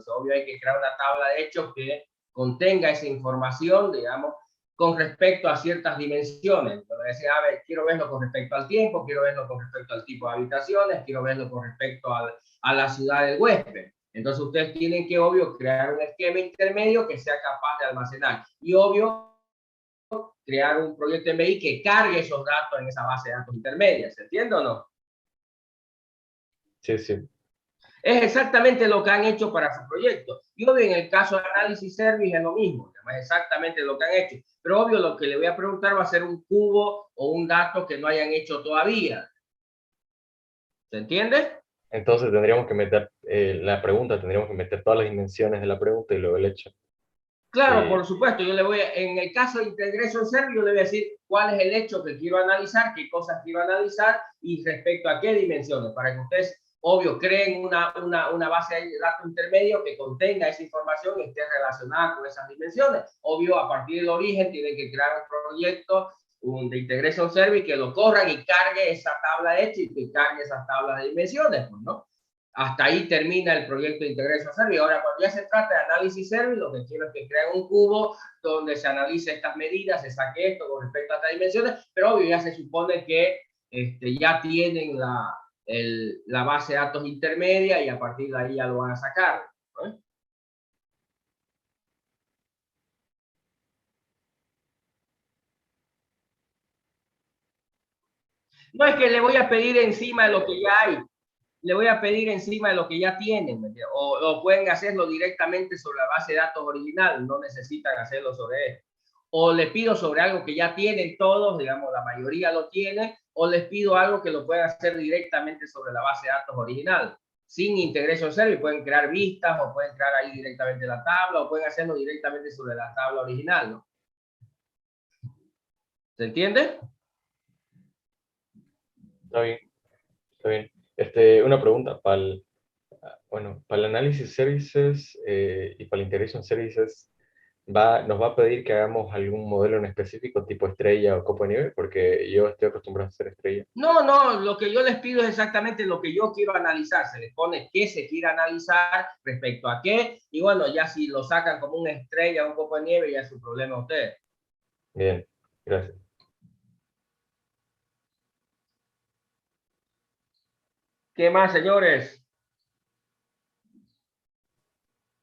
Obvio hay que crear una tabla de hechos que contenga esa información, digamos, con respecto a ciertas dimensiones. Entonces, decir, a ver, quiero verlo con respecto al tiempo, quiero verlo con respecto al tipo de habitaciones, quiero verlo con respecto a la ciudad del huésped. Entonces ustedes tienen que, obvio, crear un esquema intermedio que sea capaz de almacenar. Y, obvio, crear un proyecto MBI que cargue esos datos en esa base de datos intermedia. ¿Se entiende o no? Sí, sí. Es exactamente lo que han hecho para su proyecto. Y obvio, en el caso de Analysis Service es lo mismo, es exactamente lo que han hecho. Pero obvio, lo que le voy a preguntar va a ser un cubo o un dato que no hayan hecho todavía. ¿Se entiende? Entonces tendríamos que meter la pregunta, tendríamos que meter todas las dimensiones de la pregunta y luego el hecho. Claro, por supuesto. Yo le voy a, en el caso de Integration Service, yo le voy a decir cuál es el hecho que quiero analizar, qué cosas quiero analizar y respecto a qué dimensiones, para que ustedes, obvio, creen una base de datos intermedio que contenga esa información y esté relacionada con esas dimensiones. Obvio, a partir del origen tienen que crear un proyecto de Integration Service que lo corran y cargue esa tabla de hechos y que cargue esas tablas de dimensiones, pues, ¿no? Hasta ahí termina el proyecto de Integration Service. Ahora, cuando ya se trata de Análisis Service, lo que quiero es que creen un cubo donde se analice estas medidas, se saque esto con respecto a estas dimensiones, pero obvio, ya se supone que ya tienen la base de datos intermedia y a partir de ahí ya lo van a sacar, ¿no? No es que le voy a pedir encima de lo que ya hay, le voy a pedir encima de lo que ya tienen, o pueden hacerlo directamente sobre la base de datos original, no necesitan hacerlo sobre esto. O les pido sobre algo que ya tienen todos, digamos, la mayoría lo tiene, o les pido algo que lo puedan hacer directamente sobre la base de datos original. Sin Integration Service pueden crear vistas, o pueden crear ahí directamente la tabla, o pueden hacerlo directamente sobre la tabla original, ¿no? ¿Se entiende? Está bien, está bien. Una pregunta, para el análisis services y para el integration services, nos va a pedir que hagamos algún modelo en específico, tipo estrella o copo de nieve, porque yo estoy acostumbrado a hacer estrella. No, no, lo que yo les pido es exactamente lo que yo quiero analizar. Se les pone qué se quiere analizar respecto a qué, y bueno, ya si lo sacan como una estrella, un copo de nieve, ya es su problema ustedes. Bien, gracias. ¿Qué más, señores?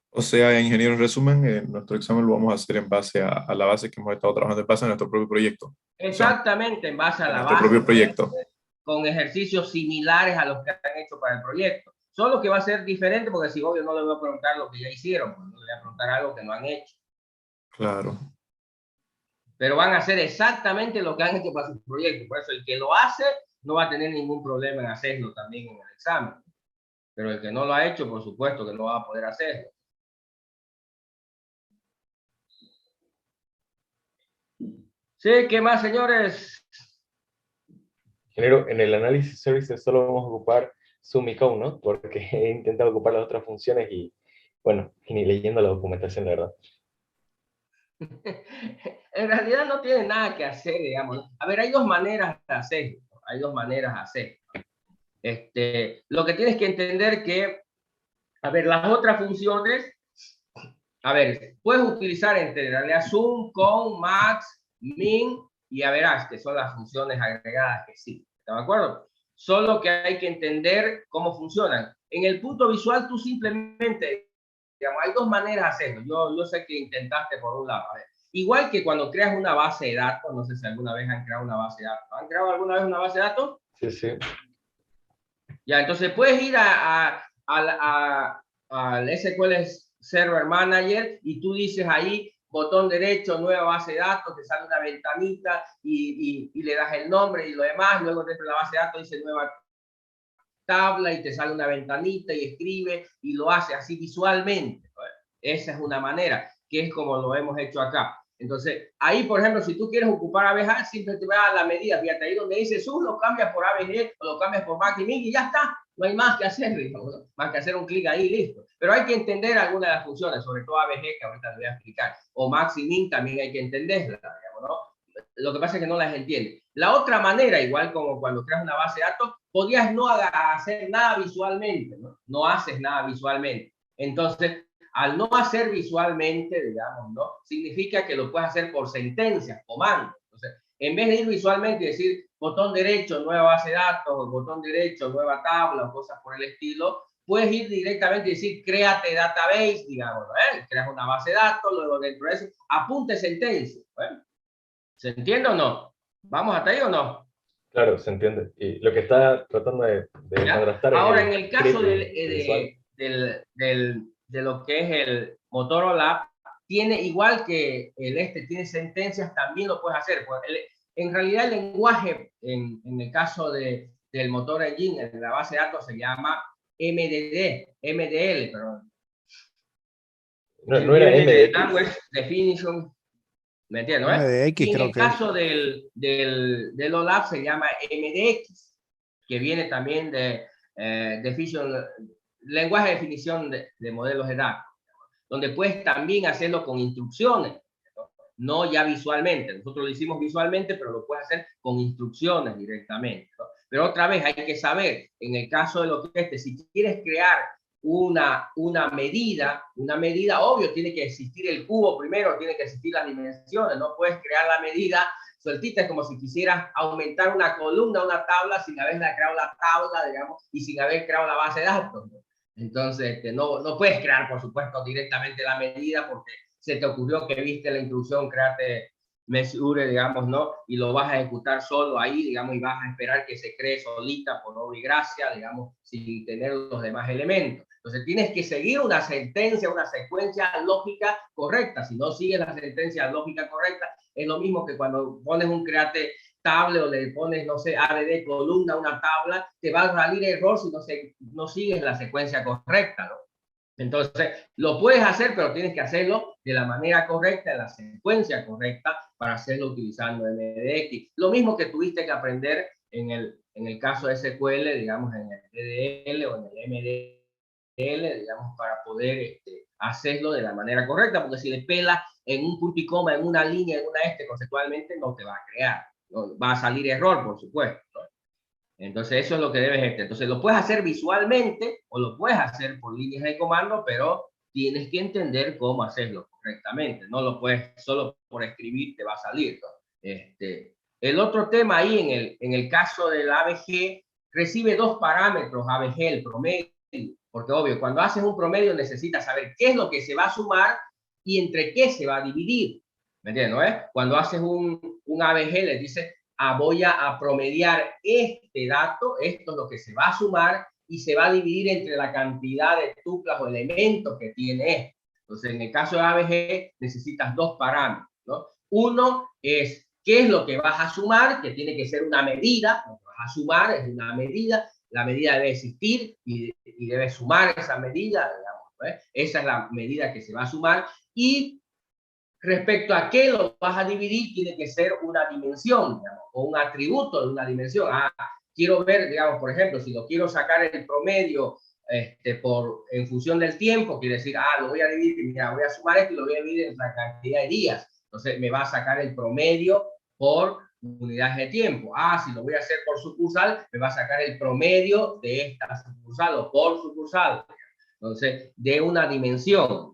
O sea, ingeniero, en resumen, nuestro examen lo vamos a hacer en base a la base que hemos estado trabajando, en base a nuestro propio proyecto. O sea, Exactamente, en base a la nuestro base, propio proyecto. con ejercicios similares a los que han hecho para el proyecto. Solo que va a ser diferente porque si obvio no les voy a preguntar lo que ya hicieron, pues, no les voy a preguntar algo que no han hecho. Claro. Pero van a hacer exactamente lo que han hecho para su proyecto. Por eso el que lo hace no va a tener ningún problema en hacerlo también en el examen. Pero el que no lo ha hecho, por supuesto que no va a poder hacerlo. Sí, ¿qué más, señores? Ingeniero, en el análisis services solo vamos a ocupar Sum y Count, ¿no? Porque he intentado ocupar las otras funciones y, bueno, ni leyendo la documentación, la verdad. En realidad no tiene nada que hacer, digamos. A ver, hay dos maneras de hacerlo. Hay dos maneras de hacerlo. Lo que tienes que entender que, a ver, las otras funciones, a ver, puedes utilizar entre en realidad sum, count, max, min y average, que son las funciones agregadas que sí. ¿Está de acuerdo? Solo que hay que entender cómo funcionan. En el punto visual, tú simplemente, digamos, hay dos maneras de hacerlo. Yo sé que intentaste por un lado. A ver, igual que cuando creas una base de datos, no sé si alguna vez han creado una base de datos. ¿Han creado alguna vez una base de datos? Sí, sí. Ya, entonces puedes ir al SQL Server Manager y tú dices ahí, botón derecho, nueva base de datos, te sale una ventanita y le das el nombre y lo demás. Luego dentro de la base de datos dice nueva tabla y te sale una ventanita y escribe y lo hace así visualmente. Esa es una manera, que es como lo hemos hecho acá. Entonces, ahí, por ejemplo, si tú quieres ocupar ABG, siempre te va a la medida. Fíjate, ahí donde dice sub, lo cambias por ABG o lo cambias por max y min y ya está. No hay más que hacer, digamos, ¿no? Más que hacer un clic ahí y listo. Pero hay que entender algunas de las funciones, sobre todo ABG, que ahorita te voy a explicar. O max y min también hay que entenderlas, digamos, ¿no? Lo que pasa es que no las entiende. La otra manera, igual como cuando creas una base de datos, podrías no hacer nada visualmente, ¿no? No haces nada visualmente. Entonces, al no hacer visualmente, digamos, ¿no? Significa que lo puedes hacer por sentencias, comandos. Entonces, en vez de ir visualmente y decir botón derecho, nueva base de datos, o botón derecho, nueva tabla, o cosas por el estilo, puedes ir directamente y decir créate database, digamos, ¿no? Creas una base de datos, luego dentro de eso, apunte sentencia. ¿No? ¿Se entiende o no? ¿Vamos hasta ahí o no? Claro, se entiende. Y lo que está tratando de contrastar Ahora, es en el caso visual. de lo que es el Motorola, tiene igual que tiene sentencias, también lo puedes hacer. Pues en realidad el lenguaje, en el caso del motor engine, en la base de datos se llama MDL, perdón. No era MDX. Language Definition, ¿me entiendes? ¿No? MDX Y en creo el que caso del OLAP se llama MDX, que viene también de lenguaje de definición de modelos de datos, donde puedes también hacerlo con instrucciones, no ya visualmente. Nosotros lo hicimos visualmente, pero lo puedes hacer con instrucciones directamente, ¿no? Pero otra vez hay que saber, en el caso de lo que si quieres crear una medida, obvio, tiene que existir el cubo primero, tiene que existir las dimensiones, no puedes crear la medida sueltita, es como si quisieras aumentar una columna, una tabla, sin haber creado la tabla, digamos, y sin haber creado la base de datos, ¿no? Entonces, no puedes crear, por supuesto, directamente la medida porque se te ocurrió que viste la instrucción, créate Mesure, digamos, ¿no? Y lo vas a ejecutar solo ahí, digamos, y vas a esperar que se cree solita por obra y gracia, digamos, sin tener los demás elementos. Entonces, tienes que seguir una sentencia, una secuencia lógica correcta. Si no sigues la sentencia lógica correcta, es lo mismo que cuando pones un créate table o le pones, no sé, ADD columna, una tabla, te va a salir error si no sigues la secuencia correcta, ¿no? Entonces, lo puedes hacer, pero tienes que hacerlo de la manera correcta, en la secuencia correcta, para hacerlo utilizando MDX. Lo mismo que tuviste que aprender en el caso de SQL, digamos, en el DDL o en el MDL, digamos, para poder hacerlo de la manera correcta, porque si le pelas en un punto y coma, en una línea, en una conceptualmente no te va a crear. ¿No? Va a salir error, por supuesto, ¿no? Entonces, eso es lo que debes. Entonces, lo puedes hacer visualmente o lo puedes hacer por líneas de comando, pero tienes que entender cómo hacerlo correctamente. No lo puedes solo por escribir, te va a salir, ¿no? El otro tema ahí, en el caso del ABG, recibe dos parámetros ABG, el promedio, porque obvio, cuando haces un promedio necesitas saber qué es lo que se va a sumar y entre qué se va a dividir. ¿Me entiendes? ¿No? Cuando haces un ABG, le dices, voy a promediar este dato, esto es lo que se va a sumar y se va a dividir entre la cantidad de tuplas o elementos que tiene esto. Entonces, en el caso de ABG, necesitas dos parámetros, ¿no? Uno es qué es lo que vas a sumar, que tiene que ser una medida, lo que vas a sumar es una medida, la medida debe existir y debe sumar esa medida, digamos, ¿no? Esa es la medida que se va a sumar, y respecto a qué lo vas a dividir, tiene que ser una dimensión, digamos, o un atributo de una dimensión. Quiero ver, digamos, por ejemplo, si lo quiero sacar el promedio en función del tiempo, quiere decir, lo voy a dividir, mira, voy a sumar esto y lo voy a dividir en la cantidad de días. Entonces me va a sacar el promedio por unidades de tiempo. Si lo voy a hacer por sucursal, me va a sacar el promedio de esta sucursal o por sucursal. Entonces, de una dimensión,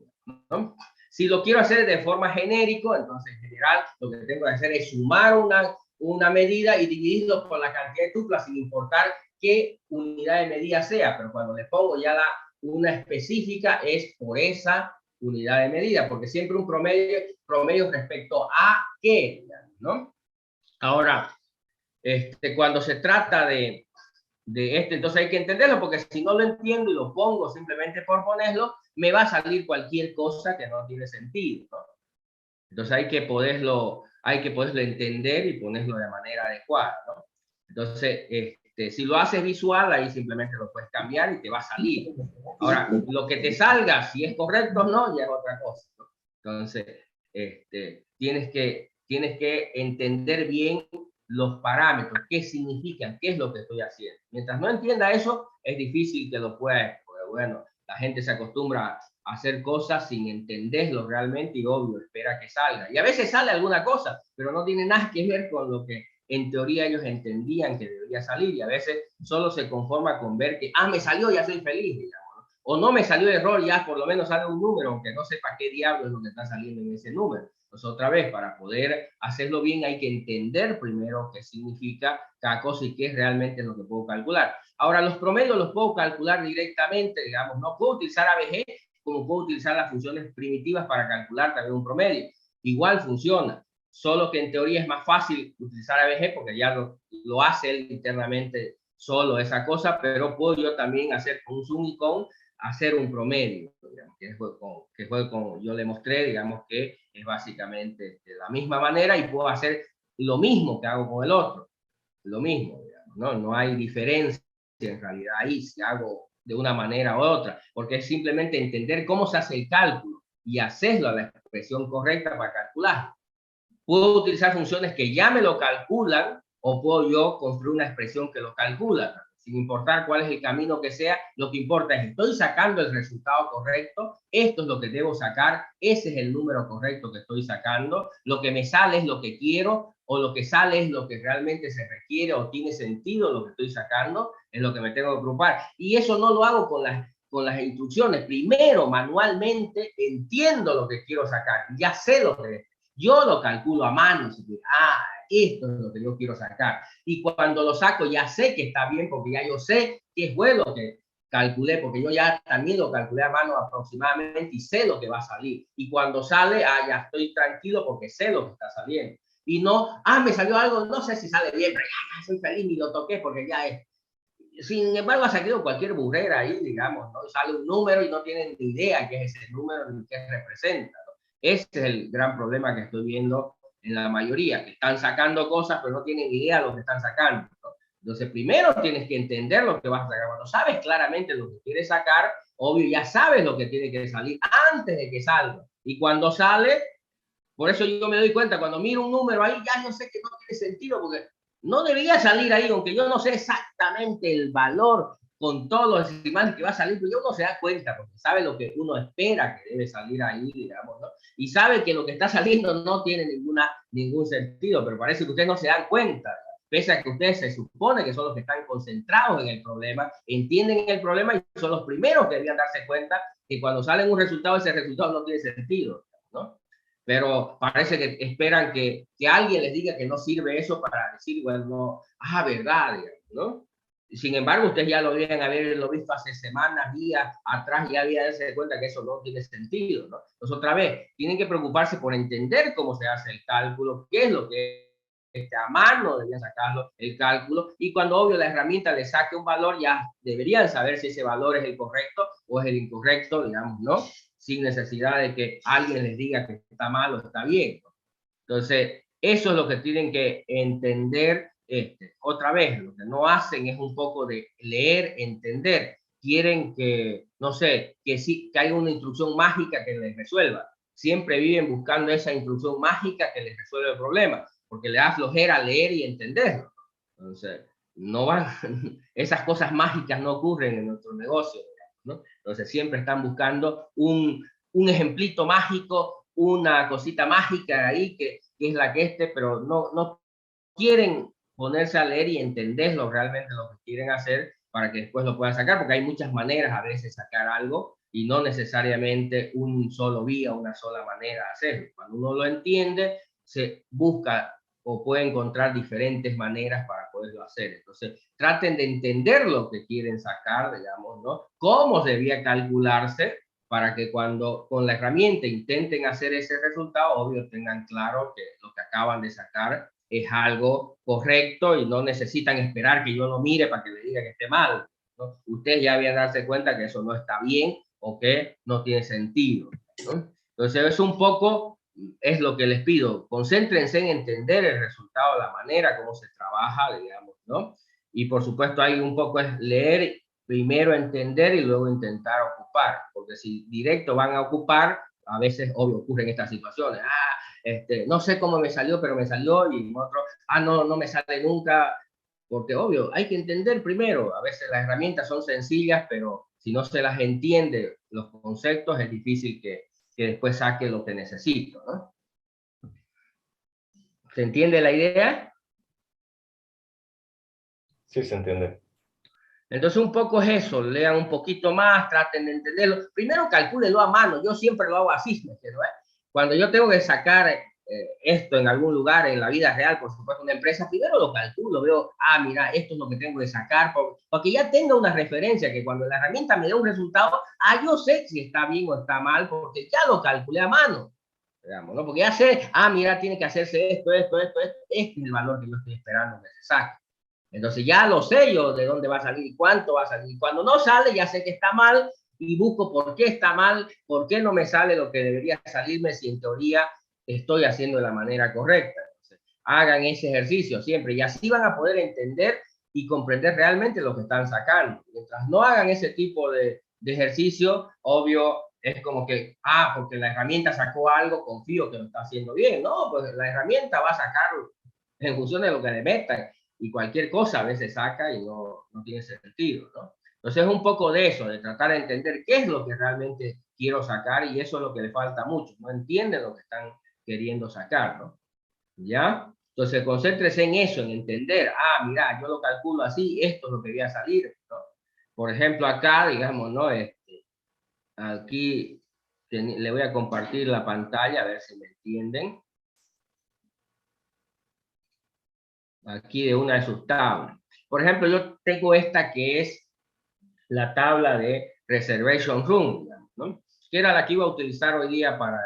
¿no? Si lo quiero hacer de forma genérico, entonces en general lo que tengo que hacer es sumar una medida y dividirlo por la cantidad de tuplas sin importar qué unidad de medida sea, pero cuando le pongo ya una específica es por esa unidad de medida, porque siempre un promedio respecto a qué, ¿no? Ahora, cuando se trata de entonces hay que entenderlo, porque si no lo entiendo y lo pongo simplemente por ponerlo, me va a salir cualquier cosa que no tiene sentido, ¿no? Entonces hay que poderlo entender y ponerlo de manera adecuada, ¿no? Entonces, si lo haces visual, ahí simplemente lo puedes cambiar y te va a salir. Ahora, lo que te salga, si es correcto o no, ya es otra cosa, ¿no? Entonces, tienes que entender bien los parámetros, qué significan, qué es lo que estoy haciendo. Mientras no entienda eso, es difícil que lo puedas, porque bueno, la gente se acostumbra a hacer cosas sin entenderlo realmente y obvio, espera que salga. Y a veces sale alguna cosa, pero no tiene nada que ver con lo que en teoría ellos entendían que debería salir, y a veces solo se conforma con ver que, me salió, ya soy feliz, digamos, ¿no? o no me salió error, ya por lo menos sale un número, aunque no sepa qué diablo es lo que está saliendo en ese número. Entonces, otra vez, para poder hacerlo bien hay que entender primero qué significa cada cosa y qué es realmente lo que puedo calcular. Ahora, los promedios los puedo calcular directamente, digamos, no puedo utilizar ABG como puedo utilizar las funciones primitivas para calcular también un promedio. Igual funciona, solo que en teoría es más fácil utilizar ABG porque ya lo hace él internamente solo esa cosa, pero puedo yo también hacer con un sum y con hacer un promedio, digamos, que fue como yo le mostré, digamos que es básicamente de la misma manera y puedo hacer lo mismo que hago con el otro, lo mismo, digamos, ¿no? No hay diferencia en realidad ahí si hago de una manera u otra, porque es simplemente entender cómo se hace el cálculo y hacerlo a la expresión correcta para calcular. Puedo utilizar funciones que ya me lo calculan o puedo yo construir una expresión que lo calcula. Sin importar cuál es el camino que sea, lo que importa es estoy sacando el resultado correcto, esto es lo que debo sacar, ese es el número correcto que estoy sacando, lo que me sale es lo que quiero o lo que sale es lo que realmente se requiere o tiene sentido lo que estoy sacando, es lo que me tengo que preocupar. Y eso no lo hago con las instrucciones. Primero, manualmente, entiendo lo que quiero sacar, ya sé lo que yo lo calculo a mano, esto es lo que yo quiero sacar. Y cuando lo saco ya sé que está bien porque ya yo sé qué fue lo que calculé, porque yo ya también lo calculé a mano aproximadamente y sé lo que va a salir. Y cuando sale, ya estoy tranquilo porque sé lo que está saliendo. Y no, me salió algo, no sé si sale bien, pero ya soy feliz y lo toqué porque ya es. Sin embargo, ha salido cualquier burrera ahí, digamos, ¿no? Sale un número y no tienen ni idea qué es ese número ni qué representa, ¿no? Ese es el gran problema que estoy viendo en la mayoría, que están sacando cosas pero no tienen idea de lo que están sacando, ¿no? Entonces, primero tienes que entender lo que vas a sacar. Cuando sabes claramente lo que quieres sacar, obvio, ya sabes lo que tiene que salir antes de que salga. Y cuando sale, por eso yo me doy cuenta, cuando miro un número ahí, ya yo sé que no tiene sentido, porque no debería salir ahí, aunque yo no sé exactamente el valor con todos los decimales que va a salir, pero uno se da cuenta, porque sabe lo que uno espera que debe salir ahí, digamos, ¿no? Y sabe que lo que está saliendo no tiene ningún sentido, pero parece que ustedes no se dan cuenta, pese a que ustedes se supone que son los que están concentrados en el problema, entienden el problema y son los primeros que deberían darse cuenta que cuando sale un resultado, ese resultado no tiene sentido, ¿no? Pero parece que esperan que alguien les diga que no sirve eso para decir, bueno, verdad, ¿no? Sin embargo, ustedes ya lo deben haberlo visto hace semanas, días atrás, ya habían darse cuenta que eso no tiene sentido, ¿no? Entonces, otra vez, tienen que preocuparse por entender cómo se hace el cálculo, qué es lo que a mano deberían sacarlo, el cálculo, y cuando obvio la herramienta le saque un valor, ya deberían saber si ese valor es el correcto o es el incorrecto, digamos, ¿no? Sin necesidad de que alguien les diga que está mal o está bien. Entonces, eso es lo que tienen que entender. Otra vez, lo que no hacen es un poco de leer, entender. Quieren que, no sé, que haya una instrucción mágica que les resuelva. Siempre viven buscando esa instrucción mágica que les resuelve el problema, porque le da flojera leer y entenderlo. Entonces, no van, esas cosas mágicas no ocurren en nuestro negocio, ¿no? Entonces siempre están buscando un ejemplito mágico, una cosita mágica ahí que es la que pero no quieren ponerse a leer y entenderlo realmente lo que quieren hacer para que después lo puedan sacar, porque hay muchas maneras a veces de sacar algo y no necesariamente un solo vía, una sola manera de hacerlo. Cuando uno lo entiende, se busca o puede encontrar diferentes maneras para poderlo hacer. Entonces, traten de entender lo que quieren sacar, digamos, ¿no? Cómo debía calcularse para que cuando con la herramienta intenten hacer ese resultado, obvio, tengan claro que lo que acaban de sacar es algo correcto y no necesitan esperar que yo lo mire para que le diga que esté mal, ¿no? Ustedes ya habían darse cuenta que eso no está bien o que no tiene sentido, ¿no? Entonces, es un poco, es lo que les pido, concéntrense en entender el resultado, la manera como se trabaja, digamos, ¿no? Y por supuesto, hay un poco es leer, primero entender y luego intentar ocupar, porque si directo van a ocupar, a veces, obvio, ocurren estas situaciones. No sé cómo me salió, pero me salió, y otro, no me sale nunca, porque obvio, hay que entender primero. A veces las herramientas son sencillas, pero si no se las entiende los conceptos, es difícil que después saque lo que necesito, ¿no? ¿Se entiende la idea? Sí, se entiende. Entonces un poco es eso, lean un poquito más, traten de entenderlo. Primero calcúlenlo a mano, yo siempre lo hago así, ¿me entiendes? Cuando yo tengo que sacar esto en algún lugar, en la vida real, por supuesto, una empresa, primero lo calculo, veo, mira, esto es lo que tengo que sacar, porque ya tenga una referencia, que cuando la herramienta me dé un resultado, yo sé si está bien o está mal, porque ya lo calculé a mano, digamos, ¿no? Porque ya sé, mira, tiene que hacerse esto, este es el valor que yo estoy esperando que se saque. Entonces ya lo sé yo de dónde va a salir y cuánto va a salir. Cuando no sale, ya sé que está mal y busco por qué está mal, por qué no me sale lo que debería salirme si en teoría estoy haciendo de la manera correcta. Entonces, hagan ese ejercicio siempre y así van a poder entender y comprender realmente lo que están sacando. Mientras no hagan ese tipo de ejercicio, obvio, es como que, porque la herramienta sacó algo, confío que lo está haciendo bien. No, pues la herramienta va a sacar en función de lo que le metan y cualquier cosa a veces saca y no tiene sentido, ¿no? Entonces es un poco de eso, de tratar de entender qué es lo que realmente quiero sacar y eso es lo que le falta mucho, no entienden lo que están queriendo sacar, ¿no? ¿Ya? Entonces concéntrese en eso, en entender, mira, yo lo calculo así, esto es lo que voy a salir, ¿no? Por ejemplo, acá, digamos, ¿no? Aquí le voy a compartir la pantalla a ver si me entienden. Aquí de una de sus tablas. Por ejemplo, yo tengo esta que es la tabla de Reservation Room, ¿no? Que era la que iba a utilizar hoy día para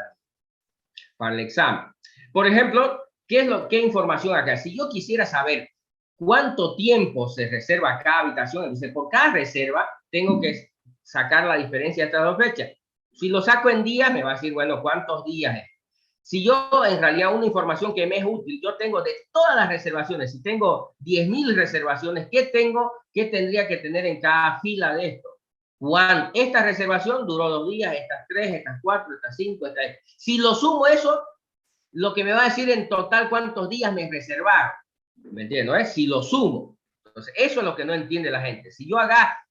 el examen. Por ejemplo, ¿qué información acá? Si yo quisiera saber cuánto tiempo se reserva cada habitación, dice, por cada reserva tengo que sacar la diferencia de estas dos fechas. Si lo saco en días, me va a decir, bueno, ¿cuántos días es? Si yo, en realidad, una información que me es útil, yo tengo de todas las reservaciones, si tengo 10.000 reservaciones, ¿qué tendría que tener en cada fila de esto? Esta reservación duró 2 días, estas 3, estas 4, estas 5, estas... Si lo sumo eso, lo que me va a decir en total cuántos días me reservaron. ¿Me entiendes? Si lo sumo. Entonces, eso es lo que no entiende la gente. Si yo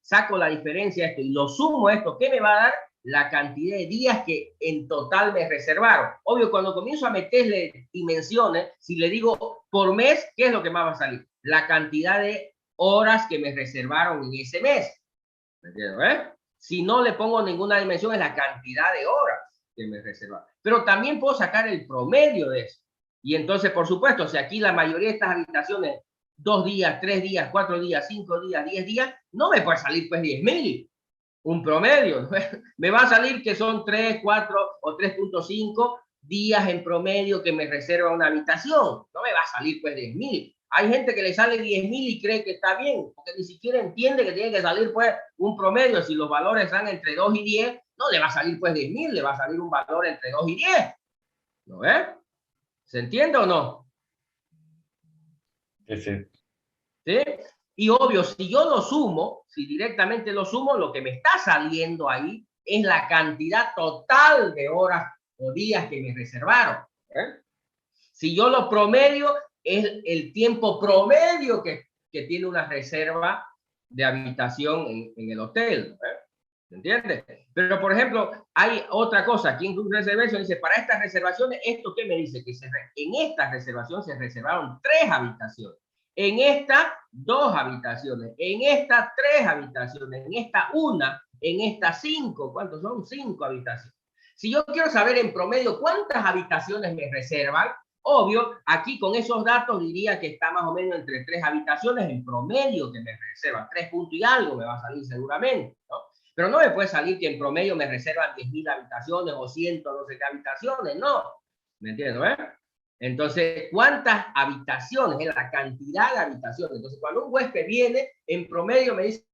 saco la diferencia de esto y lo sumo esto, ¿qué me va a dar? La cantidad de días que en total me reservaron. Obvio, cuando comienzo a meterle dimensiones, si le digo por mes, ¿qué es lo que más va a salir? La cantidad de horas que me reservaron en ese mes. ¿Me entiendes? Si no le pongo ninguna dimensión, es la cantidad de horas que me reservaron. Pero también puedo sacar el promedio de eso. Y entonces, por supuesto, si aquí la mayoría de estas habitaciones, 2 días, 3 días, 4 días, 5 días, 10 días, no me puede salir pues 10.000, un promedio. Me va a salir que son 3, 4 o 3.5 días en promedio que me reserva una habitación. No me va a salir pues 10.000. Hay gente que le sale 10.000 y cree que está bien, porque ni siquiera entiende que tiene que salir pues un promedio. Si los valores están entre 2 y 10, no le va a salir pues 10.000, le va a salir un valor entre 2 y 10. ¿No ves? ¿Se entiende o no? Sí, sí. ¿Sí? Y obvio, si yo lo sumo, si directamente lo sumo, lo que me está saliendo ahí es la cantidad total de horas o días que me reservaron. Si yo lo promedio, es el tiempo promedio que tiene una reserva de habitación en el hotel. ¿Se entiende? Pero, por ejemplo, hay otra cosa. Aquí en Group Reservation dice, para estas reservaciones, ¿esto qué me dice? Que en esta reservación se reservaron 3 habitaciones. En esta, 2 habitaciones. En esta, 3 habitaciones. En esta, 1. En esta, 5. ¿Cuántos son? 5 habitaciones. Si yo quiero saber en promedio cuántas habitaciones me reservan, obvio, aquí con esos datos diría que está más o menos entre 3 habitaciones en promedio que me reservan. 3 puntos y algo me va a salir seguramente, ¿no? Pero no me puede salir que en promedio me reservan 10.000 habitaciones o 100, no sé qué habitaciones, no. ¿Me entiendes? Entonces, ¿cuántas habitaciones? Es la cantidad de habitaciones. Entonces, cuando un huésped viene, en promedio me dice,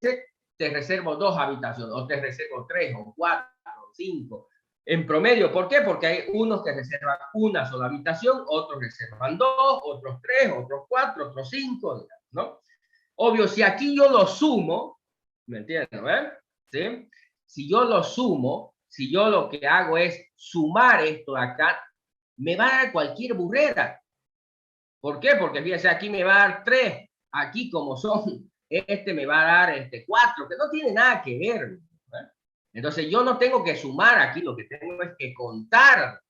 te reservo 2 habitaciones, o te reservo 3, o 4, o 5. En promedio, ¿por qué? Porque hay unos que reservan una sola habitación, otros reservan 2, otros 3, otros 4, otros 5, ¿no? Obvio, si aquí yo lo sumo, ¿me entiendes? ¿Sí? Si yo lo sumo, si yo lo que hago es sumar esto de acá, me va a dar cualquier burrera. ¿Por qué? Porque fíjense, aquí me va a dar 3, aquí como son, me va a dar 4, que no tiene nada que ver. Entonces yo no tengo que sumar aquí, lo que tengo es que contar.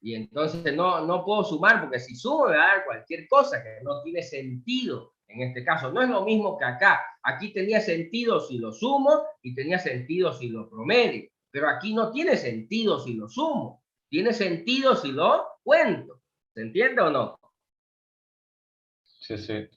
Y entonces no puedo sumar, porque si sumo me va a dar cualquier cosa que no tiene sentido. En este caso, no es lo mismo que acá. Aquí tenía sentido si lo sumo y tenía sentido si lo promedio. Pero aquí no tiene sentido si lo sumo. Tiene sentido si lo cuento. ¿Se entiende o no? Sí, sí.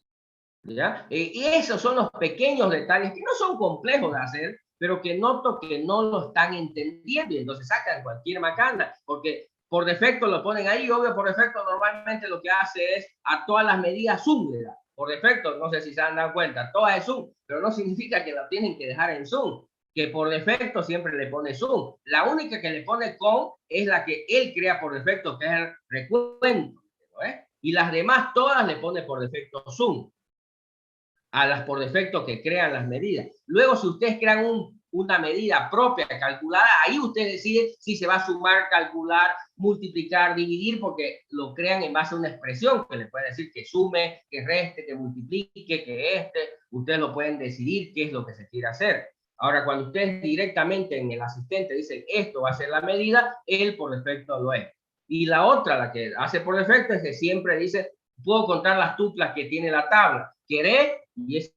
¿Ya? Y esos son los pequeños detalles que no son complejos de hacer, pero que noto que no lo están entendiendo y entonces sacan cualquier macana, porque por defecto lo ponen ahí, obvio, por defecto normalmente lo que hace es a todas las medidas zoom le da. Por defecto, no sé si se han dado cuenta, todas es zoom, pero no significa que la tienen que dejar en zoom, que por defecto siempre le pone zoom. La única que le pone con es la que él crea por defecto, que es el recuento, ¿eh? Y las demás todas le pone por defecto zoom a las por defecto que crean las medidas. Luego, si ustedes crean una medida propia calculada, ahí ustedes deciden si se va a sumar, calcular, multiplicar, dividir, porque lo crean en base a una expresión que le puede decir que sume, que reste, que multiplique, que ustedes lo pueden decidir qué es lo que se quiere hacer. Ahora, cuando ustedes directamente en el asistente dicen esto va a ser la medida, él por defecto lo es. Y la otra, la que hace por defecto, es que siempre dice, puedo contar las tuplas que tiene la tabla. ¿Querés? Y ese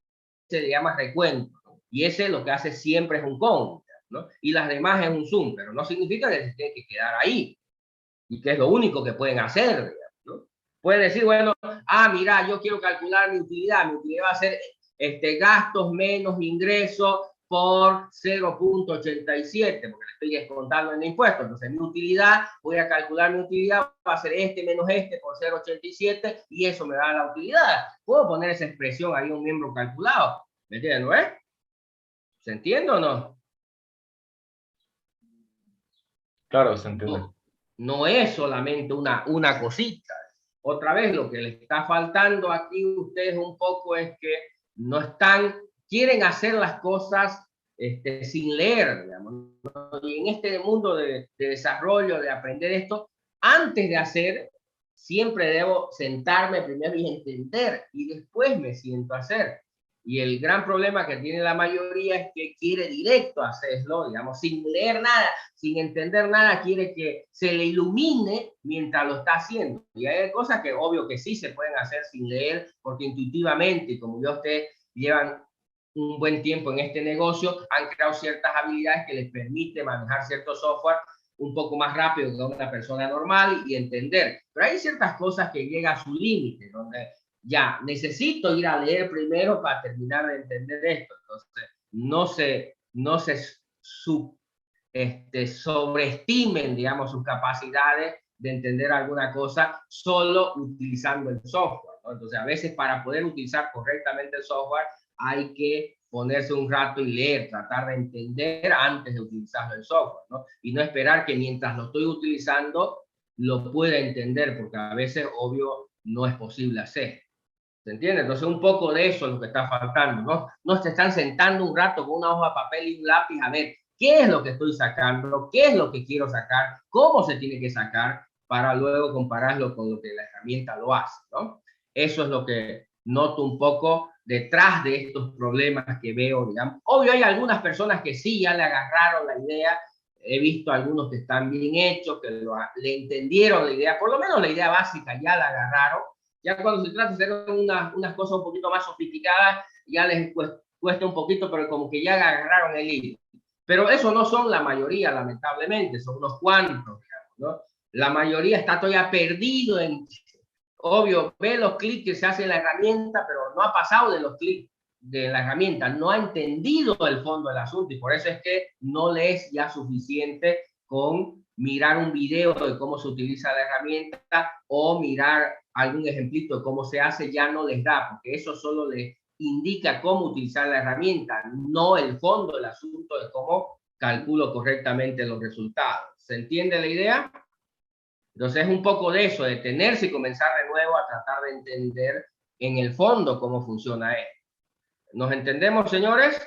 se llama recuento, ¿no? Y ese lo que hace siempre es un count, ¿no? Y las demás es un zoom, pero no significa que se tiene que quedar ahí, y que es lo único que pueden hacer, digamos, ¿no? Pueden decir, bueno, mira, yo quiero calcular mi utilidad va a ser gastos menos ingresos por 0.87, porque le estoy descontando en el impuesto. Entonces, mi utilidad, voy a calcular mi utilidad, va a ser menos por 0.87, y eso me da la utilidad. Puedo poner esa expresión ahí, un miembro calculado. ¿Me entienden, no es? ¿Se entiende o no? Claro, se entiende. No es solamente una cosita. Otra vez, lo que les está faltando aquí a ustedes un poco es que no quieren hacer las cosas sin leer, digamos, ¿no? Y en este mundo de desarrollo, de aprender esto, antes de hacer, siempre debo sentarme primero y entender, y después me siento a hacer. Y el gran problema que tiene la mayoría es que quiere directo hacerlo, digamos, sin leer nada, sin entender nada, quiere que se le ilumine mientras lo está haciendo. Y hay cosas que obvio que sí se pueden hacer sin leer, porque intuitivamente, como ya ustedes llevan un buen tiempo en este negocio, han creado ciertas habilidades que les permite manejar cierto software un poco más rápido que una persona normal y entender. Pero hay ciertas cosas que llegan a su límite, donde ya necesito ir a leer primero para terminar de entender esto. Entonces, no se sobreestimen, digamos, sus capacidades de entender alguna cosa solo utilizando el software, ¿no? Entonces, a veces para poder utilizar correctamente el software hay que ponerse un rato y leer, tratar de entender antes de utilizar el software, ¿no? Y no esperar que mientras lo estoy utilizando lo pueda entender, porque a veces, obvio, no es posible hacer. ¿Se entiende? Entonces, un poco de eso es lo que está faltando, ¿no? No se están sentando un rato con una hoja de papel y un lápiz a ver qué es lo que estoy sacando, qué es lo que quiero sacar, cómo se tiene que sacar, para luego compararlo con lo que la herramienta lo hace, ¿no? Eso es lo que noto un poco detrás de estos problemas que veo, digamos. Obvio, hay algunas personas que sí ya le agarraron la idea. He visto algunos que están bien hechos, que le entendieron la idea, por lo menos la idea básica ya la agarraron. Ya cuando se trata de hacer unas cosas un poquito más sofisticadas, ya les cuesta un poquito, pero como que ya agarraron el hilo. Pero eso no son la mayoría, lamentablemente, son unos cuantos, digamos, ¿no? La mayoría está todavía perdido en, obvio, ve los clics que se hace en la herramienta, pero no ha pasado de los clics de la herramienta, no ha entendido el fondo del asunto, y por eso es que no le es ya suficiente con mirar un video de cómo se utiliza la herramienta o mirar algún ejemplito de cómo se hace, ya no les da, porque eso solo les indica cómo utilizar la herramienta, no el fondo del asunto de cómo calculo correctamente los resultados. ¿Se entiende la idea? Entonces es un poco de eso, de detenerse y comenzar de nuevo a tratar de entender en el fondo cómo funciona esto. ¿Nos entendemos, señores?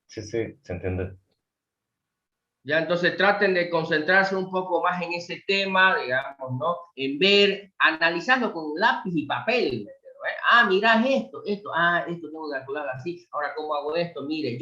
Sí, sí, se entiende. Ya, entonces traten de concentrarse un poco más en ese tema, digamos, ¿no? En ver, analizando con lápiz y papel, ¿eh? Mirá esto tengo que calcular así, ahora ¿cómo hago esto? Mire,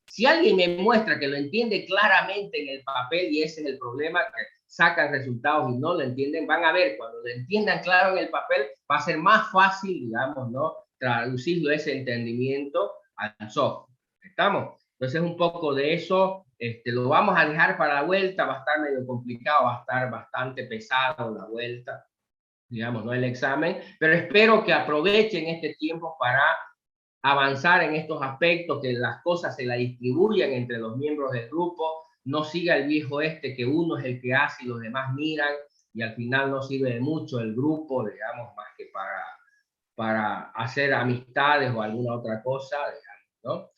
si alguien me muestra que lo entiende claramente en el papel, y ese es el problema, que sacan resultados y no lo entienden, van a ver, cuando lo entiendan claro en el papel, va a ser más fácil, digamos, ¿no? Traducirlo ese entendimiento al software. ¿Estamos? Entonces, un poco de eso, lo vamos a dejar para la vuelta, va a estar medio complicado, va a estar bastante pesado la vuelta, digamos, ¿no? El examen, pero espero que aprovechen este tiempo para avanzar en estos aspectos, que las cosas se la distribuyan entre los miembros del grupo, no siga el viejo que uno es el que hace y los demás miran, y al final no sirve de mucho el grupo, digamos, más que para hacer amistades o alguna otra cosa, digamos, ¿no?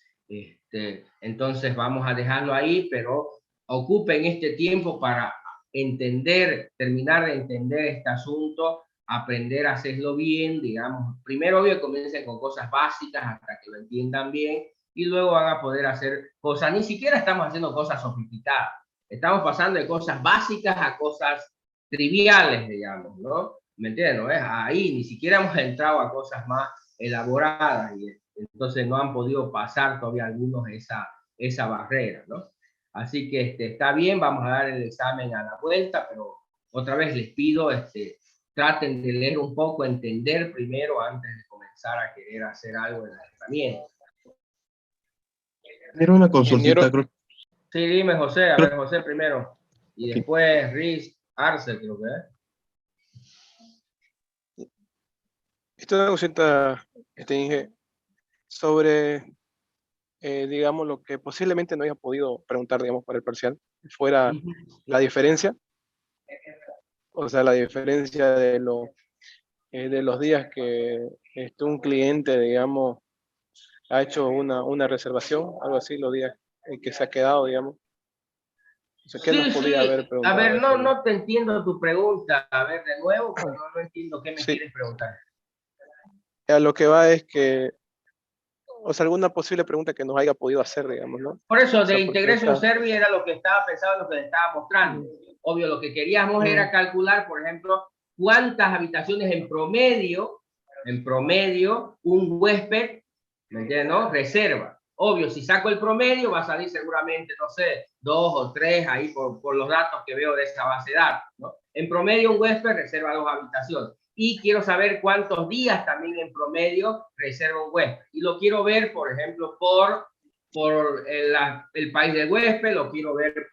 Entonces vamos a dejarlo ahí, pero ocupen este tiempo para entender, terminar de entender este asunto, aprender a hacerlo bien, digamos. Primero, obvio, comiencen con cosas básicas hasta que lo entiendan bien, y luego van a poder hacer cosas. Ni siquiera estamos haciendo cosas sofisticadas. Estamos pasando de cosas básicas a cosas triviales, digamos, ¿no? ¿Me entiendes? ¿No? Ahí ni siquiera hemos entrado a cosas más elaboradas, y entonces no han podido pasar todavía algunos esa barrera, ¿no? Así que está bien, vamos a dar el examen a la vuelta, pero otra vez les pido, traten de leer un poco, entender primero antes de comenzar a querer hacer algo en la herramienta. Era una consultita, creo. Sí, dime, José, a ver, José primero, y después Riz Arce, creo que es. Esta es una consulta, Inge, sobre, digamos, lo que posiblemente no haya podido preguntar, digamos, para el parcial, fuera la diferencia, o sea, la diferencia de los días que un cliente, digamos, ha hecho una reservación, algo así, los días que se ha quedado, digamos. O sea, ¿qué nos podría haber preguntado? A ver, no te entiendo tu pregunta. A ver, de nuevo, pero no entiendo qué me quieres preguntar. A lo que va es que, o sea, alguna posible pregunta que nos haya podido hacer, digamos, ¿no? Por eso, de Integration Service era lo que estaba pensando, lo que le estaba mostrando. Obvio, lo que queríamos era calcular, por ejemplo, cuántas habitaciones en promedio, un huésped, ¿me entiendes, no? Reserva. Obvio, si saco el promedio, va a salir seguramente, no sé, 2 o 3 ahí por los datos que veo de esa base de datos, ¿no? En promedio, un huésped reserva 2 habitaciones. Y quiero saber cuántos días también en promedio reserva un huésped. Y lo quiero ver, por ejemplo, por el país del huésped, lo quiero ver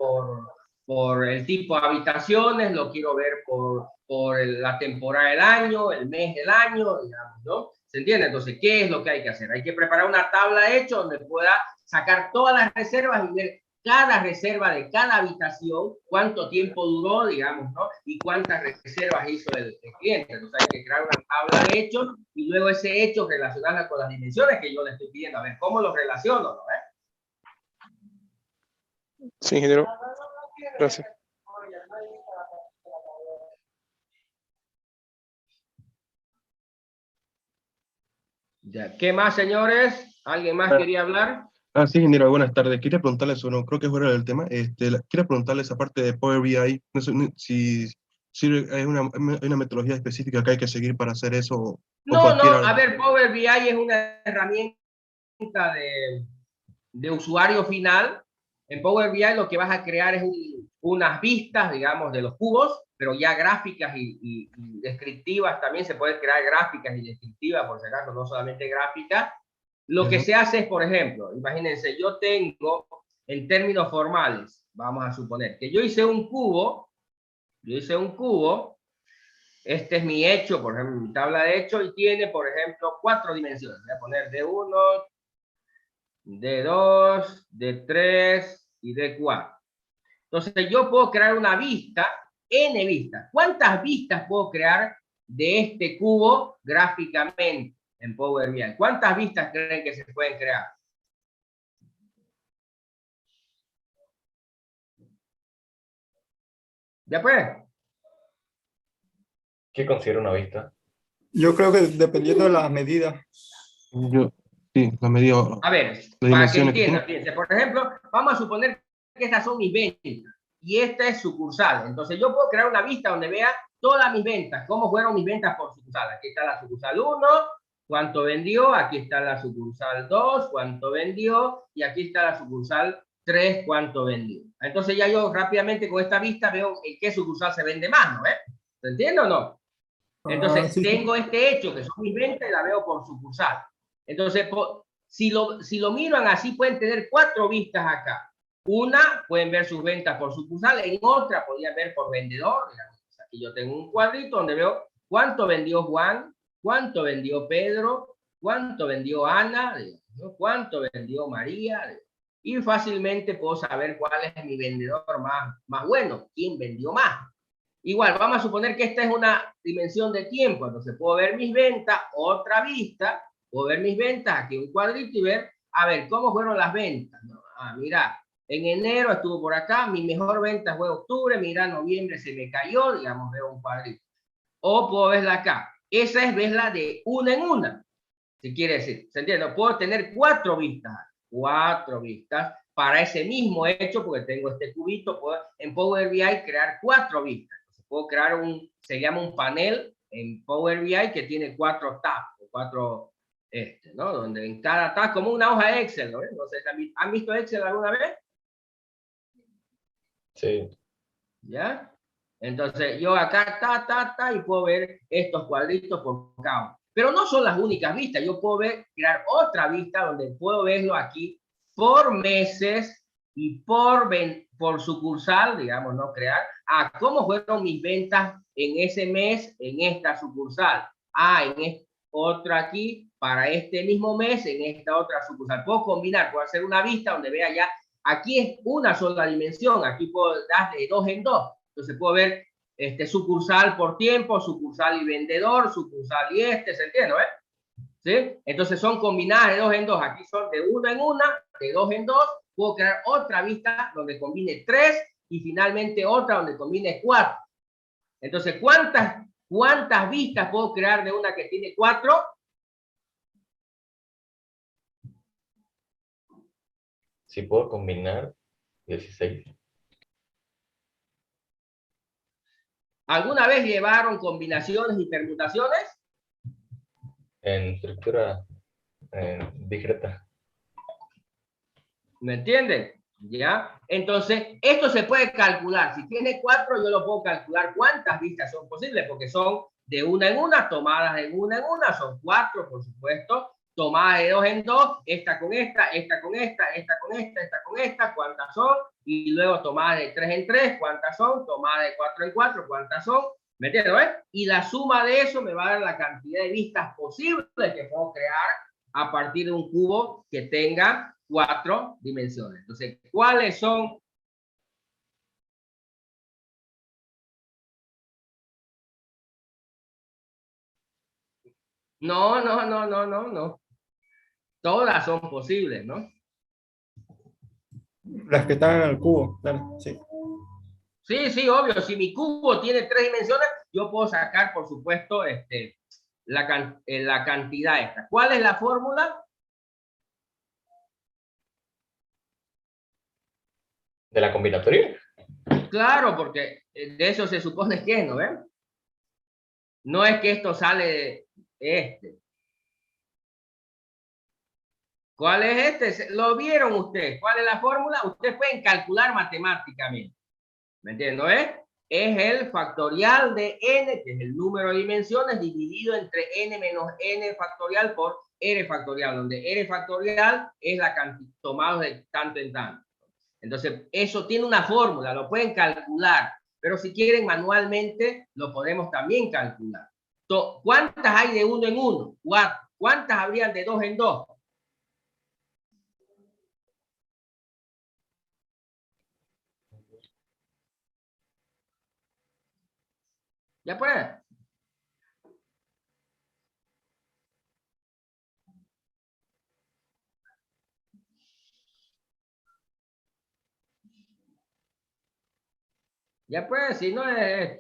por el tipo de habitaciones, lo quiero ver por la temporada del año, el mes del año, digamos, ¿no? ¿Se entiende? Entonces, ¿qué es lo que hay que hacer? Hay que preparar una tabla hecha donde pueda sacar todas las reservas y ver cada reserva de cada habitación, cuánto tiempo duró, digamos, ¿no? Y cuántas reservas hizo el cliente. Entonces hay que crear una tabla de hechos y luego ese hecho relacionarla con las dimensiones que yo le estoy pidiendo. A ver, ¿cómo lo relaciono? ¿No? Sí, ingeniero. Gracias. Ya. ¿Qué más, señores? ¿Alguien más quería hablar? Sí, ingeniero, buenas tardes. Quería preguntarles uno, creo que fuera del tema, quería preguntarles aparte de Power BI, no sé si hay una metodología específica que hay que seguir para hacer eso. No, a ver, Power BI es una herramienta de usuario final. En Power BI lo que vas a crear es unas vistas, digamos, de los cubos, pero ya gráficas y descriptivas. También se puede crear gráficas y descriptivas, por si acaso, no solamente gráficas. Lo que se hace es, por ejemplo, imagínense, yo tengo, en términos formales, vamos a suponer que yo hice un cubo, este es mi hecho, por ejemplo, mi tabla de hecho, y tiene, por ejemplo, 4 dimensiones. Voy a poner D1, D2, D3 y D4. Entonces yo puedo crear una vista, N vistas. ¿Cuántas vistas puedo crear de este cubo gráficamente en Power BI? ¿Cuántas vistas creen que se pueden crear? ¿Ya pues? ¿Qué considera una vista? Yo creo que dependiendo de las medidas. Sí, la medida. A ver, para que entiendan, fíjense, por ejemplo, vamos a suponer que estas son mis ventas y esta es sucursal. Entonces yo puedo crear una vista donde vea todas mis ventas, cómo fueron mis ventas por sucursal. Aquí está la sucursal 1, cuánto vendió, aquí está la sucursal 2, cuánto vendió, y aquí está la sucursal 3, cuánto vendió. Entonces ya yo rápidamente con esta vista veo en qué sucursal se vende más, ¿no? ¿Se entiende o no? Entonces sí, tengo este hecho, que son mis ventas, y la veo por sucursal. Entonces, si lo miran así, pueden tener 4 vistas acá. Una, pueden ver sus ventas por sucursal, en otra podrían ver por vendedor. Digamos. Aquí yo tengo un cuadrito donde veo cuánto vendió Juan, cuánto vendió Pedro, cuánto vendió Ana, digamos, cuánto vendió María, y fácilmente puedo saber cuál es mi vendedor más bueno, quién vendió más. Igual, vamos a suponer que esta es una dimensión de tiempo, entonces puedo ver mis ventas, otra vista, puedo ver mis ventas, aquí un cuadrito y ver, a ver, ¿cómo fueron las ventas? ¿No? Mira, en enero estuvo por acá, mi mejor venta fue octubre, mira, noviembre se me cayó, digamos, veo un cuadrito. O puedo verla acá, esa es verla de una en una, si quiere decir, ¿se entiende? Puedo tener 4 vistas para ese mismo hecho, porque tengo este cubito, puedo en Power BI crear 4 vistas. Puedo crear se llama un panel en Power BI que tiene 4 tabs, o 4, ¿no? Donde en cada tab, como una hoja de Excel, ¿no? No sé, ¿han visto Excel alguna vez? Sí. ¿Ya? Entonces, yo acá, y puedo ver estos cuadritos por cada uno. Pero no son las únicas vistas, yo puedo crear otra vista donde puedo verlo aquí por meses y por sucursal, digamos, no crear, cómo fueron mis ventas en ese mes en esta sucursal. Otra aquí para este mismo mes en esta otra sucursal. Puedo combinar, puedo hacer una vista donde vea ya, aquí es una sola dimensión, aquí puedo dar de 2 en 2. Entonces puedo ver sucursal por tiempo, sucursal y vendedor, sucursal y ¿se entiende? ¿Sí? Entonces son combinadas de 2 en 2. Aquí son de 1 en 1, de 2 en 2. Puedo crear otra vista donde combine 3 y finalmente otra donde combine 4. Entonces, ¿cuántas vistas puedo crear de una que tiene 4? Si puedo combinar 16. ¿Alguna vez llevaron combinaciones y permutaciones? En estructura discreta. ¿Me entienden? ¿Ya? Entonces, esto se puede calcular. Si tiene 4, yo lo puedo calcular cuántas vistas son posibles, porque son de una en una, tomadas de una en una, son 4, por supuesto, tomadas de 2 en 2, esta con esta, esta con esta, esta con esta, esta con esta, ¿cuántas son? Y luego tomadas de 3 en 3, ¿cuántas son? Tomadas de 4 en 4, ¿cuántas son? ¿Me entiendes? Y la suma de eso me va a dar la cantidad de vistas posibles que puedo crear a partir de un cubo que tenga 4 dimensiones. Entonces, ¿cuáles son? No. Todas son posibles, ¿no? Las que están en el cubo, claro, sí. Sí, obvio. Si mi cubo tiene 3 dimensiones, yo puedo sacar, por supuesto, la cantidad esta. ¿Cuál es la fórmula? ¿De la combinatoria? Claro, porque de eso se supone que es, ¿no ven? No es que esto sale de ¿Cuál es este? ¿Lo vieron ustedes? ¿Cuál es la fórmula? Ustedes pueden calcular matemáticamente. ¿Me entienden? Es el factorial de n, que es el número de dimensiones, dividido entre n menos n factorial por r factorial, donde r factorial es la cantidad tomada de tanto en tanto. Entonces, eso tiene una fórmula, lo pueden calcular, pero si quieren manualmente, lo podemos también calcular. ¿Cuántas hay de 1 en 1? 4. ¿Cuántas habrían de 2 en 2? ¿Ya pues? Ya pues, si no es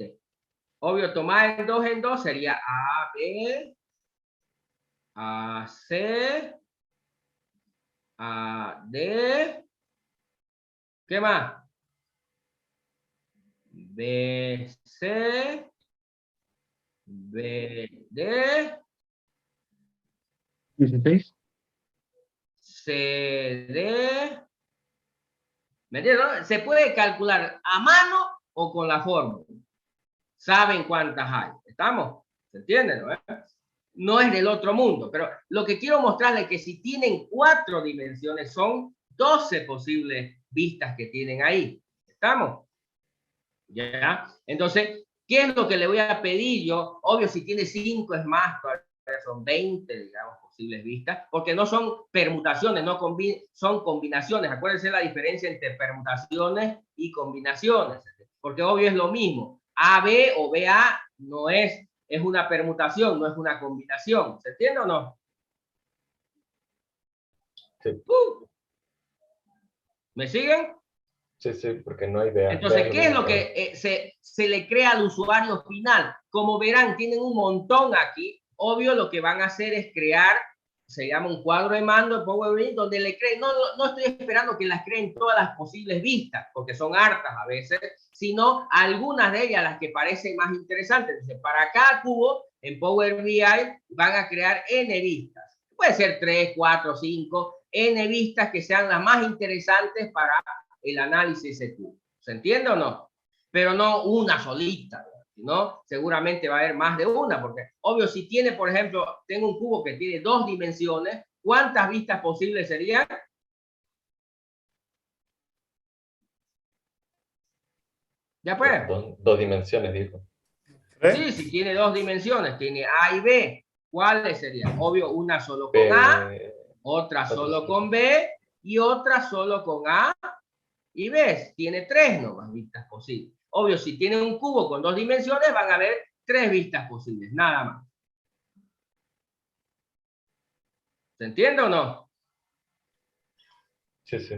obvio, tomar en 2 sería A, B, A, C, A, D. ¿Qué más? B, C, B, D. 16. C, D. ¿Me entiendes? Se puede calcular a mano o con la fórmula. Saben cuántas hay. ¿Estamos? ¿Se entiende? ¿No? No es del otro mundo, pero lo que quiero mostrarles es que si tienen 4 dimensiones, son 12 posibles vistas que tienen ahí. ¿Estamos? ¿Ya? Entonces, ¿qué es lo que le voy a pedir yo? Obvio, si tiene 5 es más, son 20, digamos, posibles vistas, porque no son permutaciones, no son combinaciones. Acuérdense la diferencia entre permutaciones y combinaciones, porque obvio es lo mismo. AB o BA no es una permutación, no es una combinación. ¿Se entiende o no? Sí. ¿Me siguen? Sí, sí, porque no hay BA. Entonces, ¿qué es lo que se le crea al usuario final? Como verán, tienen un montón aquí. Obvio, lo que van a hacer es crear, se llama un cuadro de mando en Power BI, donde le creen, no estoy esperando que las creen todas las posibles vistas, porque son hartas a veces, sino algunas de ellas, las que parecen más interesantes. Entonces, para cada cubo, en Power BI, van a crear N vistas. Puede ser 3, 4, 5, N vistas que sean las más interesantes para el análisis de ese cubo. ¿Se entiende o no? Pero no una solita, ¿no? Seguramente va a haber más de una, porque obvio, si tiene, por ejemplo, tengo un cubo que tiene 2 dimensiones, ¿cuántas vistas posibles serían? ¿Ya pues? Dos dimensiones, dijo. Sí, si tiene 2 dimensiones, tiene A y B, ¿cuáles serían? Obvio, una solo con A, otra solo con B y otra solo con A y B. Tiene 3 nomás vistas posibles. Obvio, si tiene un cubo con 2 dimensiones, van a haber 3 vistas posibles, nada más. ¿Se entiende o no? Sí, sí.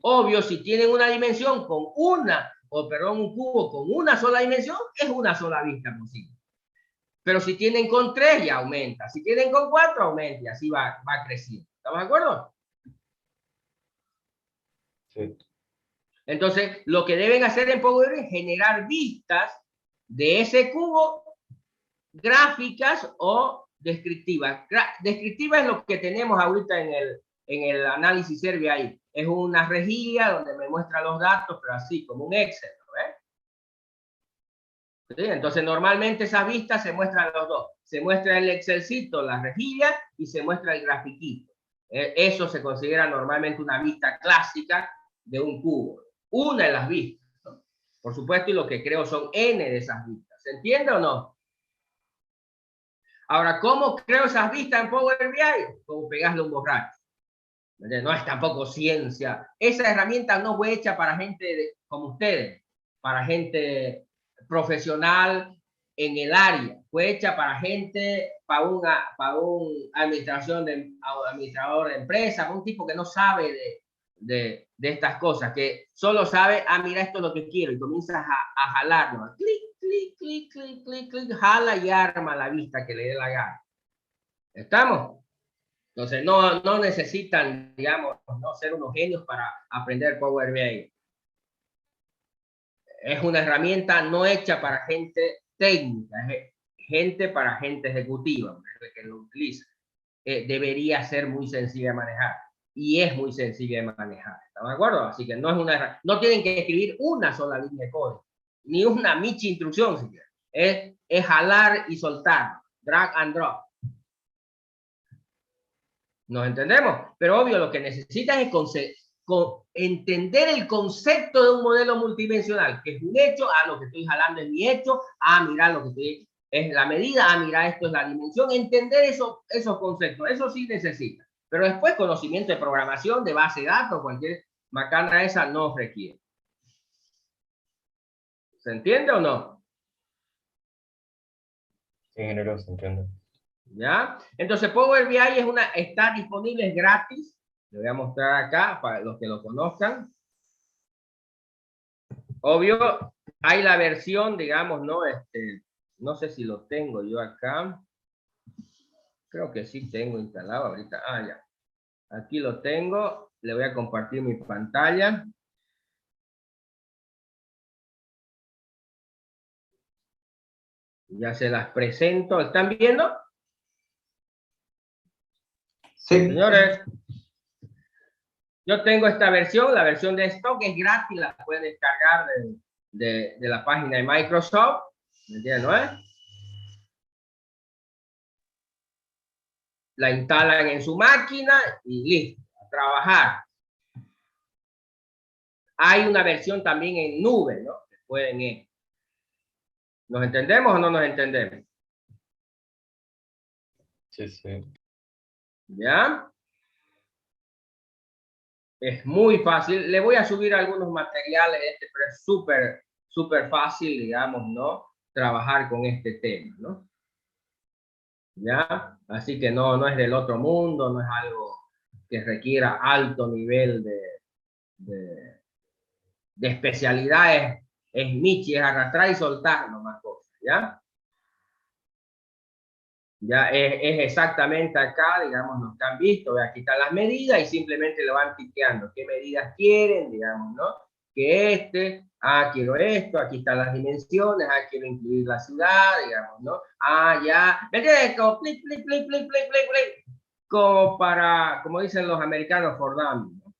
Obvio, si tienen una dimensión con un cubo con una sola dimensión, es una sola vista posible. Pero si tienen con 3, ya aumenta. Si tienen con 4, aumenta y así va creciendo. ¿Estamos de acuerdo? Sí. Entonces, lo que deben hacer en Power BI es generar vistas de ese cubo, gráficas o descriptivas. Descriptiva es lo que tenemos ahorita en el análisis Survey ahí. Es una rejilla donde me muestra los datos, pero así, como un Excel, ¿no? ¿Sí? Entonces, normalmente esas vistas se muestran los dos. Se muestra el Excelcito, la rejilla, y se muestra el grafiquito. Eso se considera normalmente una vista clásica de un cubo. Una de las vistas, ¿no? Por supuesto, y lo que creo son N de esas vistas. ¿Se entiende o no? Ahora, ¿cómo creo esas vistas en Power BI? Como pegarle un borracho. No es tampoco ciencia. Esa herramienta no fue hecha para gente como ustedes, para gente profesional en el área. Fue hecha para gente, para un administrador de empresa, para un tipo que no sabe de estas cosas, que solo sabe, mira, esto es lo que quiero, y comienzas a jalarlo. Clic, clic, clic, clic, clic, clic, jala y arma la vista que le dé la gana. ¿Estamos? Entonces, no necesitan, digamos, no ser unos genios para aprender Power BI. Es una herramienta no hecha para gente técnica, es para gente ejecutiva que lo utiliza. Debería ser muy sencilla de manejar. Y es muy sencilla de manejar. ¿Están de acuerdo? Así que no tienen que escribir una sola línea de código, ni una michi instrucción siquiera. Es jalar y soltar, drag and drop. ¿Nos entendemos? Pero obvio, lo que necesitan es entender el concepto de un modelo multidimensional, que es un hecho, lo que estoy jalando es mi hecho, mira, lo que es la medida, mira, esto es la dimensión, entender esos conceptos, eso sí necesita. Pero después conocimiento de programación, de base de datos, cualquier macana esa no requiere. ¿Se entiende o no? Sí, ingeniero, se entiende. ¿Ya? Entonces Power BI está disponible, es gratis. Le voy a mostrar acá para los que lo conozcan. Obvio, hay la versión, digamos, ¿no? No sé si lo tengo yo acá. Creo que sí tengo instalado ahorita. Ya. Aquí lo tengo. Le voy a compartir mi pantalla. Ya se las presento. ¿Están viendo? Sí. Señores. Yo tengo esta versión, la versión de stock es gratis, la pueden descargar de la página de Microsoft, ¿me entiendes, no es? La instalan en su máquina y listo, a trabajar. Hay una versión también en nube, ¿no? Que pueden ir. ¿Nos entendemos o no nos entendemos? Sí, sí. ¿Ya? Es muy fácil. Le voy a subir algunos materiales, pero es súper fácil, digamos, ¿no? Trabajar con este tema, ¿no? ¿Ya? Así que no es del otro mundo, no es algo que requiera alto nivel de especialidades. Es Michi, es arrastrar y soltar nomás cosas, ¿ya? Ya es exactamente acá, digamos, los que han visto, aquí están las medidas y simplemente lo van tipeando, qué medidas quieren, digamos, ¿no? Que quiero esto, aquí están las dimensiones, quiero incluir la ciudad, digamos, ¿no? Ya, ¿me entiendes? Como plic, plic, plic, plic, plic, plic, plic, como dicen los americanos, for dummies, ¿no?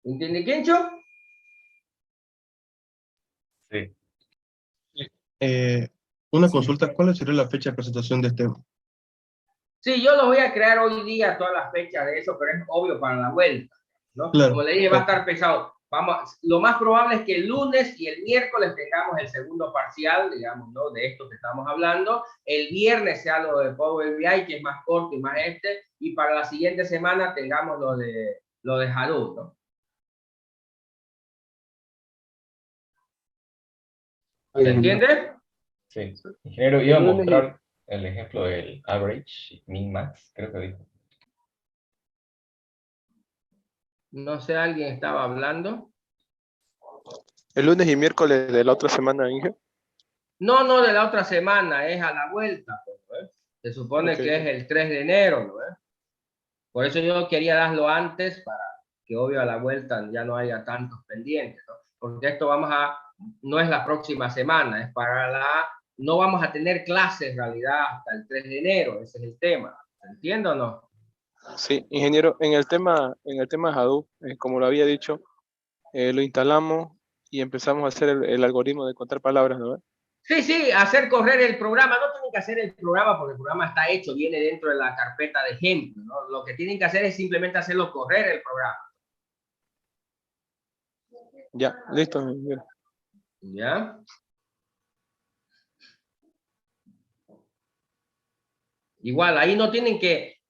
¿Entiende, Kencho? Sí. Una consulta, ¿cuál sería la fecha de presentación de este? Sí, yo lo voy a crear hoy día, todas las fechas de eso, pero es obvio para la vuelta, ¿no? Claro. Como le dije, va a estar pesado. Lo más probable es que el lunes y el miércoles tengamos el segundo parcial, digamos, ¿no? De esto que estamos hablando. El viernes sea lo de Power BI, que es más corto y más y para la siguiente semana tengamos lo de Hadoop, ¿no? ¿Se entiende? Sí. Ingeniero, iba a mostrar el ejemplo del average, min, max, creo que dijo. No sé, ¿alguien estaba hablando? El lunes y miércoles de la otra semana, Inge. No, de la otra semana, es a la vuelta, ¿no? Se supone que es el 3 de enero, ¿no? Por eso yo quería darlo antes, para que obvio a la vuelta ya no haya tantos pendientes, ¿no? Porque esto no es la próxima semana, es no vamos a tener clases en realidad hasta el 3 de enero, ese es el tema, ¿se entiende o no? Sí, ingeniero, en el tema Hadoop, como lo había dicho, lo instalamos y empezamos a hacer el algoritmo de contar palabras, ¿no? Sí, hacer correr el programa. No tienen que hacer el programa porque el programa está hecho, viene dentro de la carpeta de ejemplo, ¿no? Lo que tienen que hacer es simplemente hacerlo correr el programa. Ya, listo. ¿Ya? Igual, ahí no tienen que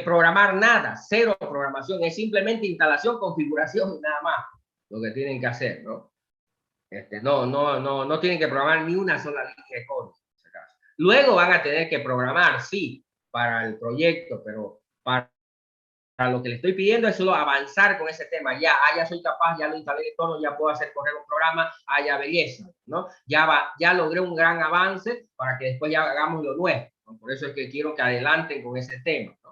programar nada, cero programación, es simplemente instalación, configuración y nada más lo que tienen que hacer, ¿no? No tienen que programar ni una sola línea de código. Luego van a tener que programar, sí, para el proyecto, pero para lo que le estoy pidiendo es solo avanzar con ese tema. Ya soy capaz, ya lo instalé todo, ya puedo hacer correr un programa, ya belleza, ¿no? Ya logré un gran avance para que después ya hagamos lo nuestro, ¿no? Por eso es que quiero que adelanten con ese tema, ¿no?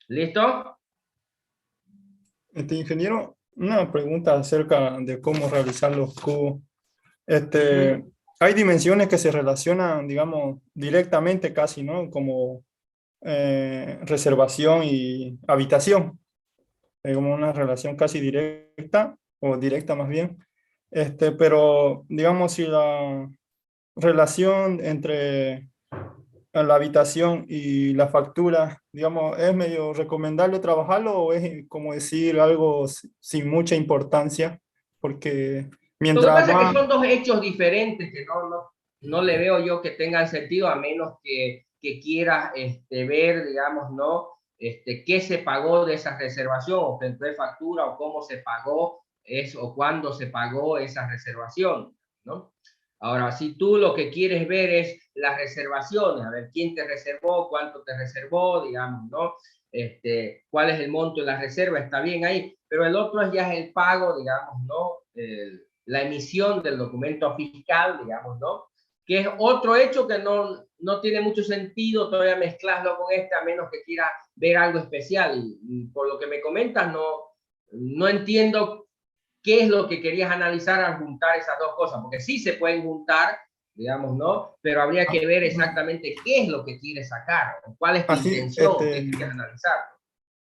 ¿Listo? Ingeniero, una pregunta acerca de cómo realizar los cubos. Hay dimensiones que se relacionan, digamos, directamente casi, ¿no? Como reservación y habitación. Hay como una relación casi directa, o directa más bien. Pero, digamos, si la relación entre la habitación y la factura, digamos, ¿es medio recomendable trabajarlo o es como decir algo sin mucha importancia? Porque Lo que mientras pasa es que más... son dos hechos diferentes que no le veo yo que tengan sentido, a menos que quieras ver, digamos, ¿no? Qué se pagó de esa reservación, o que entró factura, o cómo se pagó o cuándo se pagó esa reservación, ¿no? Ahora, si tú lo que quieres ver es las reservaciones, a ver quién te reservó, cuánto te reservó, digamos, ¿no? Cuál es el monto de la reserva, está bien ahí, pero el otro ya es el pago, digamos, ¿no? La emisión del documento fiscal, digamos, ¿no? Que es otro hecho que no tiene mucho sentido todavía mezclarlo con a menos que quiera ver algo especial. Y por lo que me comentas, no entiendo qué es lo que querías analizar al juntar esas dos cosas, porque sí se pueden juntar, digamos, ¿no? Pero habría que ver exactamente qué es lo que quiere sacar, cuál es tu Así, intención, qué quieres analizar.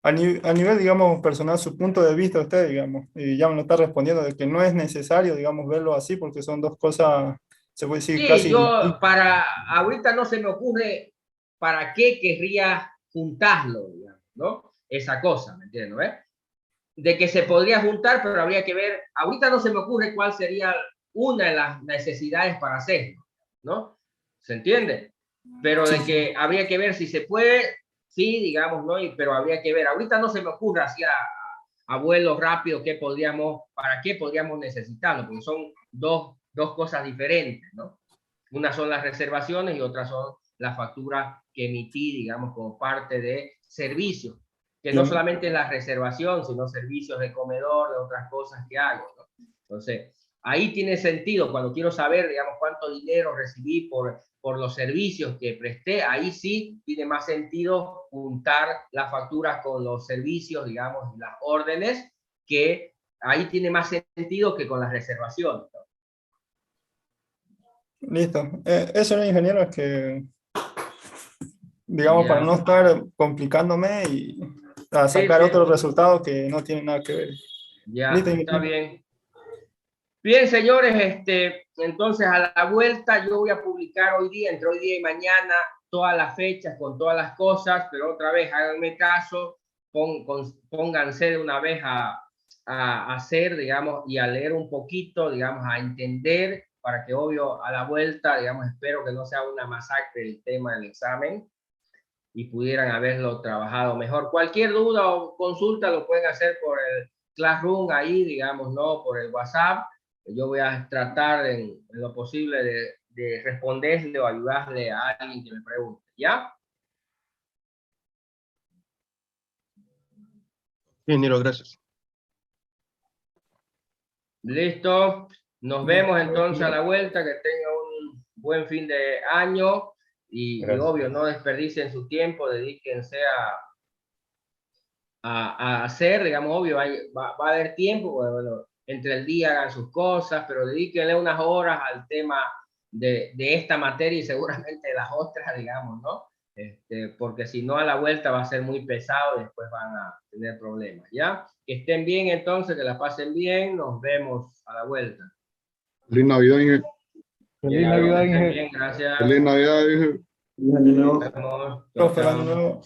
a nivel, digamos, personal, su punto de vista usted, digamos, y ya me lo está respondiendo de que no es necesario, digamos, verlo así, porque son dos cosas, se puede decir, Sí, casi yo distintas. ahorita no se me ocurre para qué querría juntarlo, digamos, ¿no? Esa cosa, ¿me entiendes? ¿Eh? De que se podría juntar, pero habría que ver, ahorita no se me ocurre cuál sería una de las necesidades para hacerlo, ¿no? ¿Se entiende? Pero Sí, de que habría que ver si se puede, sí, digamos, ¿no? Pero habría que ver, ahorita no se me ocurre así a vuelo rápido para qué podríamos necesitarlo, porque son dos cosas diferentes, ¿no? Unas son las reservaciones y otras son las facturas que emití, digamos, como parte de servicios, que no bien. solamente es la reservación, sino servicios de comedor, de otras cosas que hago, ¿no? Entonces, ahí tiene sentido, cuando quiero saber, digamos, cuánto dinero recibí por los servicios que presté, ahí sí tiene más sentido juntar las facturas con los servicios, digamos, y las órdenes, que ahí tiene más sentido que con las reservaciones, ¿no? Listo. Eso era, ingeniero, es que, digamos, para Ya. no estar complicándome y a Sí, sacar sí, otros resultados que no tienen nada que ver. ya, Listo, está ingeniero. bien. Bien, señores, entonces a la vuelta yo voy a publicar hoy día, entre hoy día y mañana, todas las fechas con todas las cosas, pero otra vez háganme caso, pónganse de una vez a hacer, digamos, y a leer un poquito, digamos, a entender, para que obvio a la vuelta, digamos, espero que no sea una masacre el tema del examen y pudieran haberlo trabajado mejor. Cualquier duda o consulta lo pueden hacer por el Classroom ahí, digamos, ¿no? Por el WhatsApp. Yo voy a tratar en lo posible de responderle o ayudarle a alguien que me pregunte, ¿ya? Bien, Niro, gracias. Listo. Nos vemos entonces a la vuelta. Que tenga un buen fin de año y obvio, no desperdicien su tiempo, dedíquense a hacer, digamos, obvio, va a haber tiempo, bueno, entre el día hagan sus cosas, pero dedíquenle unas horas al tema de esta materia y seguramente de las otras, digamos, ¿no? Porque si no a la vuelta va a ser muy pesado y después van a tener problemas, ¿ya? Que estén bien entonces, que la pasen bien, nos vemos a la vuelta. Feliz Navidad, Inge. Feliz Navidad, Inge. Bien, gracias. Feliz Navidad, Inge. Nos vemos. Chao, Profe, año chao. nuevo.